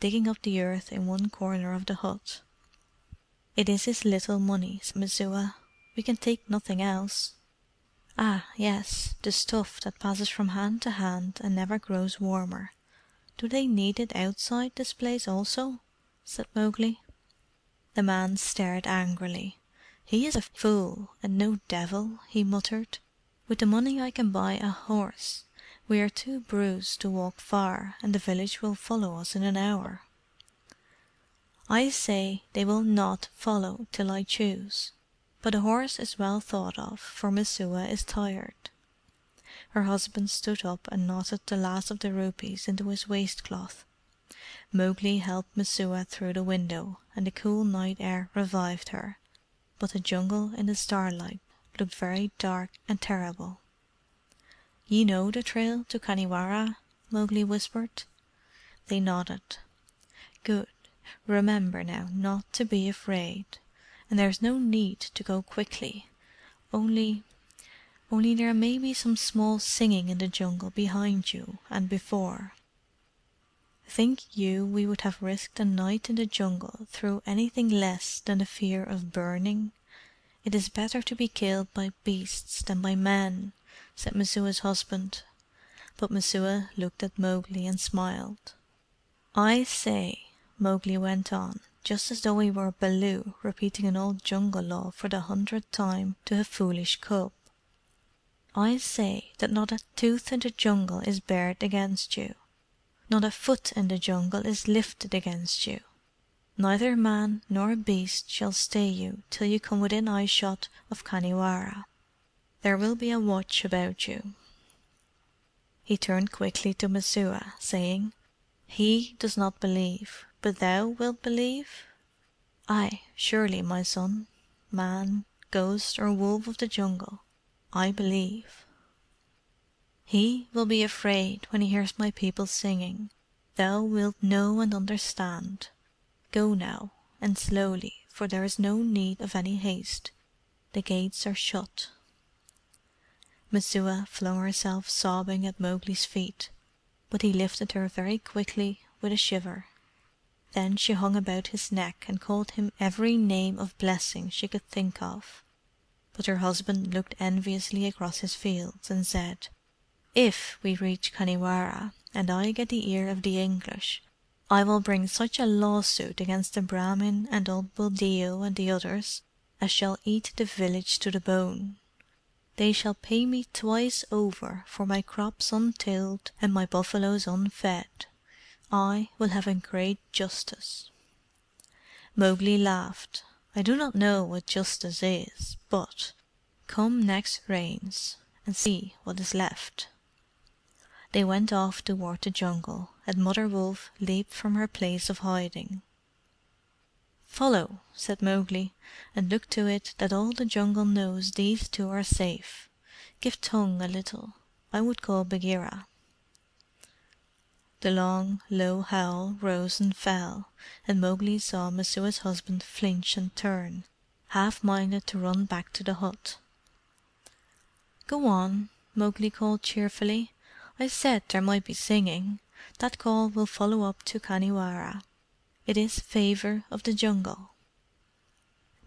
digging up the earth in one corner of the hut. "It is his little money," said Messua. "We can take nothing else." "Ah, yes, the stuff that passes from hand to hand and never grows warmer. Do they need it outside this place also?" said Mowgli. The man stared angrily. "He is a fool, and no devil," he muttered. "With the money I can buy a horse. We are too bruised to walk far, and the village will follow us in an hour." "I say they will not follow till I choose. But a horse is well thought of, for Messua is tired." Her husband stood up and knotted the last of the rupees into his waistcloth. Mowgli helped Messua through the window, and the cool night air revived her, but the jungle in the starlight looked very dark and terrible. "Ye know the trail to Khanhiwara?" Mowgli whispered. They nodded. "Good. Remember now not to be afraid. And there's no need to go quickly. Only there may be some small singing in the jungle behind you and before. Think you we would have risked a night in the jungle through anything less than the fear of burning? It is better to be killed by beasts than by men," said Messua's husband. But Messua looked at Mowgli and smiled. "I say," Mowgli went on, just as though he were Baloo repeating an old Jungle law for the 100th time to a foolish cub, "I say that not a tooth in the jungle is bared against you. Not a foot in the jungle is lifted against you. Neither man nor beast shall stay you till you come within eyeshot of Khanhiwara. There will be a watch about you." He turned quickly to Messua, saying, "He does not believe, but thou wilt believe?" "Ay, surely, my son. Man, ghost, or wolf of the jungle, I believe." "He will be afraid when he hears my people singing. Thou wilt know and understand. Go now, and slowly, for there is no need of any haste. The gates are shut." Messua flung herself sobbing at Mowgli's feet, but he lifted her very quickly with a shiver. Then she hung about his neck and called him every name of blessing she could think of. But her husband looked enviously across his fields, and said, "If we reach Khanhiwara, and I get the ear of the English, I will bring such a lawsuit against the Brahmin and old Buldeo and the others as shall eat the village to the bone. They shall pay me twice over for my crops untilled and my buffaloes unfed. I will have a great justice." Mowgli laughed. "I do not know what justice is, but come next Rains, and see what is left." They went off toward the jungle, and Mother Wolf leaped from her place of hiding. "Follow," said Mowgli, "and look to it that all the jungle knows these two are safe. Give tongue a little. I would call Bagheera." The long, low howl rose and fell, and Mowgli saw Messua's husband flinch and turn, half minded to run back to the hut. "Go on," Mowgli called cheerfully. "I said there might be singing. That call will follow up to Khanhiwara. It is Favour of the Jungle."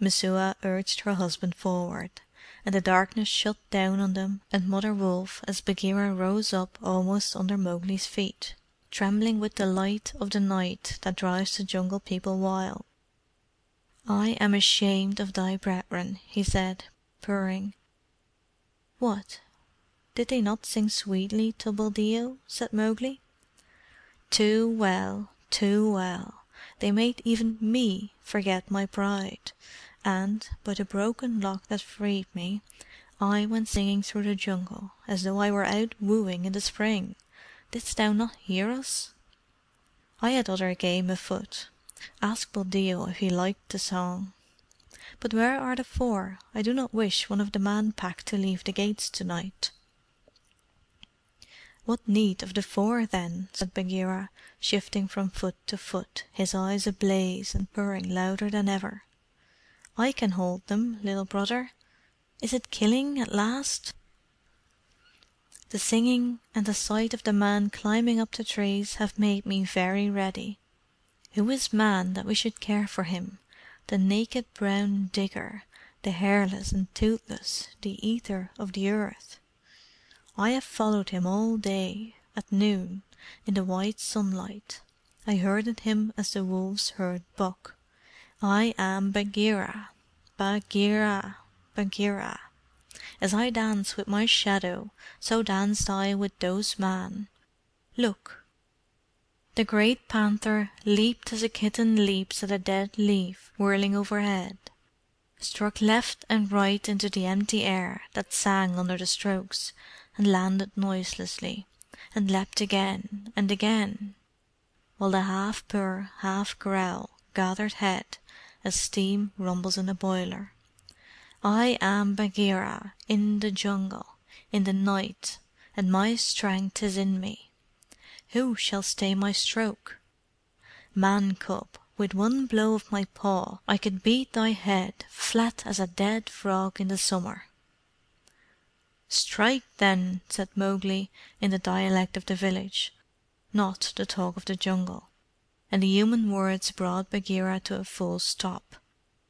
Messua urged her husband forward, and the darkness shut down on them and Mother Wolf as Bagheera rose up almost under Mowgli's feet, trembling with the light of the night that drives the Jungle People wild. "I am ashamed of thy brethren," he said, purring. "What? Did they not sing sweetly to Buldeo?" said Mowgli. "Too well, too well. They made even me forget my pride, and, by the broken lock that freed me, I went singing through the jungle as though I were out wooing in the spring. Didst thou not hear us? I had other game afoot. Ask Buldeo if he liked the song. But where are the 4? I do not wish one of the Man Pack to leave the gates tonight." "What need of the 4, then?" said Bagheera, shifting from foot to foot, his eyes ablaze and purring louder than ever. "I can hold them, Little Brother. Is it killing at last?" "The singing and the sight of the man climbing up the trees have made me very ready. Who is man that we should care for him? The naked brown digger, the hairless and toothless, the eater of the earth. I have followed him all day. At noon, in the white sunlight, I herded him as the wolves herd buck. I am Bagheera, Bagheera, Bagheera. As I danced with my shadow, so danced I with those men. Look!" The great panther leaped as a kitten leaps at a dead leaf whirling overhead, struck left and right into the empty air that sang under the strokes, and landed noiselessly, and leapt again and again, while the half-purr, half-growl gathered head as steam rumbles in a boiler. "I am Bagheera, in the jungle, in the night, and my strength is in me. Who shall stay my stroke? Man cub, with one blow of my paw I could beat thy head flat as a dead frog in the summer." "Strike, then!" said Mowgli, in the dialect of the village, not the talk of the Jungle, and the human words brought Bagheera to a full stop,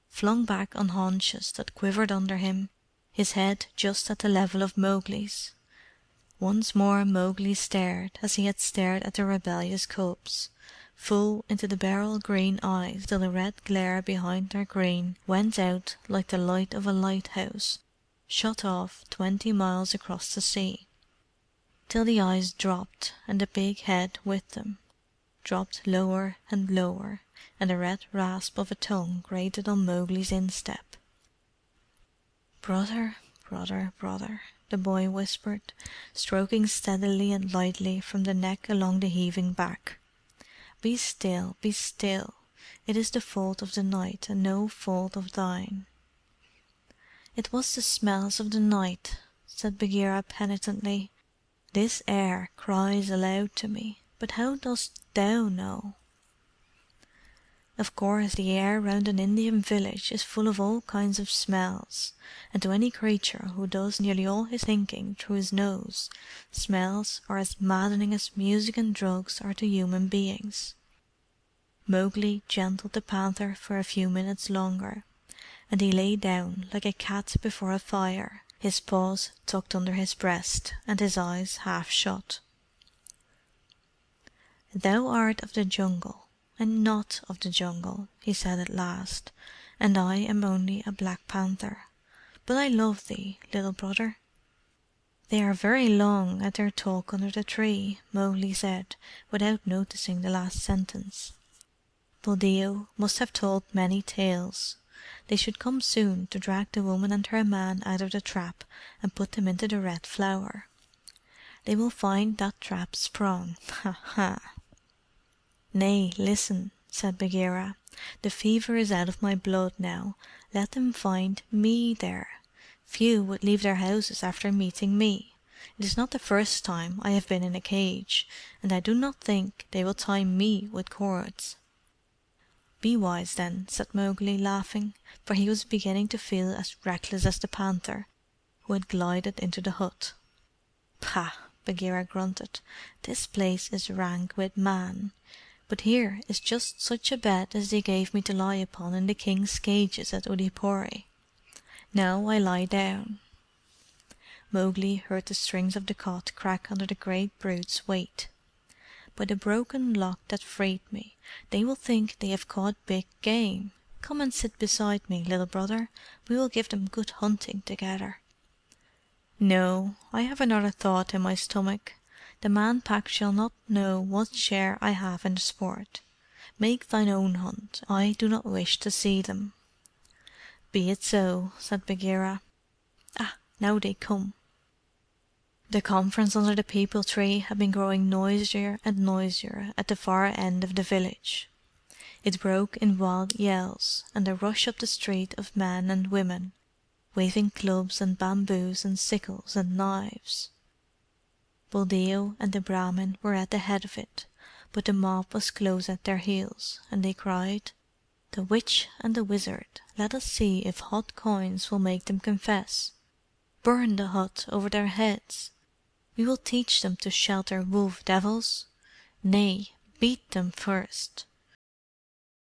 flung back on haunches that quivered under him, his head just at the level of Mowgli's. Once more Mowgli stared, as he had stared at the rebellious cubs, full into the beryl green eyes till the red glare behind their green went out like the light of a lighthouse shut off 20 miles across the sea, till the eyes dropped, and the big head with them, dropped lower and lower, and the red rasp of a tongue grated on Mowgli's instep. "Brother, brother, brother," the boy whispered, stroking steadily and lightly from the neck along the heaving back. "Be still, be still. It is the fault of the night, and no fault of thine." "It was the smells of the night," said Bagheera penitently. "This air cries aloud to me. But how dost thou know?" "Of course the air round an Indian village is full of all kinds of smells, and to any creature who does nearly all his thinking through his nose, smells are as maddening as music and drugs are to human beings." Mowgli gentled the panther for a few minutes longer, and he lay down like a cat before a fire, his paws tucked under his breast, and his eyes half shut. "Thou art of the Jungle, and not of the Jungle," he said at last, "and I am only a black panther. But I love thee, Little Brother." "They are very long at their talk under the tree," Mowgli said, without noticing the last sentence. "Buldeo must have told many tales. They should come soon to drag the woman and her man out of the trap and put them into the Red Flower. They will find that trap sprung. Ha ha!" "Nay, listen," said Bagheera. "The fever is out of my blood now. Let them find me there. Few would leave their houses after meeting me. It is not the first time I have been in a cage, and I do not think they will tie me with cords." "Be wise, then," said Mowgli, laughing, for he was beginning to feel as reckless as the panther, who had glided into the hut. "Pah!" Bagheera grunted. "This place is rank with man. But here is just such a bed as they gave me to lie upon in the king's cages at Uddeypore. Now I lie down." Mowgli heard the strings of the cot crack under the great brute's weight. "By the broken lock that freed me, they will think they have caught big game. Come and sit beside me, Little Brother. We will give them good hunting together." "No, I have another thought in my stomach. The Man Pack shall not know what share I have in the sport. Make thine own hunt. I do not wish to see them." "Be it so," said Bagheera. "Ah, now they come." The conference under the peepul tree had been growing noisier and noisier at the far end of the village. It broke in wild yells, and a rush up the street of men and women, waving clubs and bamboos and sickles and knives. Buldeo and the Brahmin were at the head of it, but the mob was close at their heels, and they cried, "The witch and the wizard! Let us see if hot coins will make them confess. Burn the hut over their heads! We will teach them to shelter wolf devils. Nay, beat them first.